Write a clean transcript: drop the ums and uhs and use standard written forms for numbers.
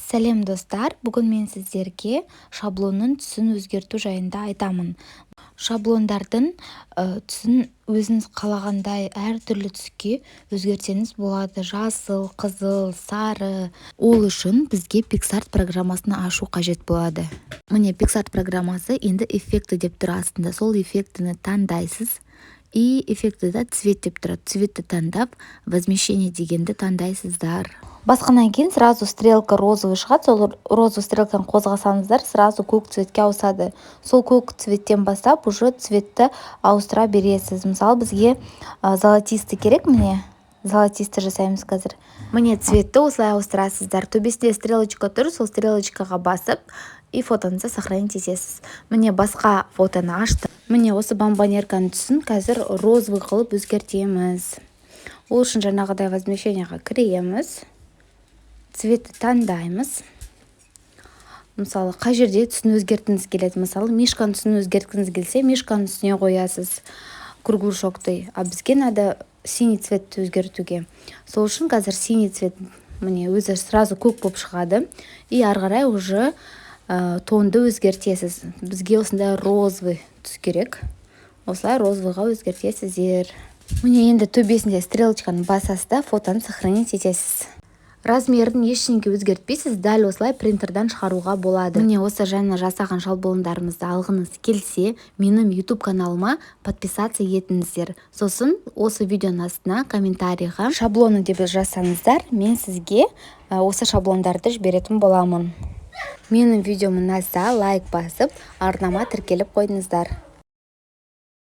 Сәлем достар, бүгін мен сіздерге шаблонның түсін өзгерту жайында айтамын. Шаблондардың түсін өзіңіз қалағандай әртүрлі түске өзгертсеңіз болады. Жасыл, қызыл, сары. Ол үшін бізге PicsArt программасын ашу қажет болады. Міне PicsArt программасы енді эффекті деп тұр астында. Сол эффектіні таңдайсыз. И эффектіде цвет деп тұрады. Цветті таңдап, возмещение дегенді таңдайсыздар. Басқаннан кейін сразу стрелка розовый шығады. Сол розовый стрелканы қозғасаңыздар, сразу көк цветке ауысады. Сол көк цветтен бастап уже цветті ауыстыра бересіз. Мысалы, бізге золотисты керек, міне. Золотисты жасаймыз қазір. Міне цветті осылай ауыстырасыздар. Төбесінде стрелочка тұр, сол стрелочкаға басып, и фотоңызды сохранить етесіз. Міне басқа фотоны ашты. Міне осы бомбонерканың түсін қазір розовый қылып өзгертеміз. Ол үшін жаңағыдай возмещениеға кіреміз. Цветті таңдаймыз. Мысалы, қай жерде түсін өзгерткіңіз келеді. Мысалы, мишканың түсін өзгерткіңіз келсе, мишканың түсіне қоясыз кругляшокты. А бізге надо синий цветті өзгертуге. Сол үшін қазір синий цвет міне өзі сразу көк болып шығады. И ары қарай уже тонды өзгертесіз. Бізге осындай розовый түс керек. Осылай розовыйға өзгертесіздер. Міне енді төбесінде стрелочканы басасыз да фотоны сохранить етесіз. Размерін ештеңке өзгертпейсіз, дәл осылай принтерден шығаруға болады. Міне осы жаңа жасаған шаблондарымызды алғыңыз келсе, менің YouTube каналыма подписаться етіңіздер. Сосын осы видеоның астына комментарийға шаблоны деп жазсаңыздар, мен сізге осы шаблондарды жіберетін боламын. Менің видеоmun ұнаса лайк басып, арнама тіркеліп қойыңыздар.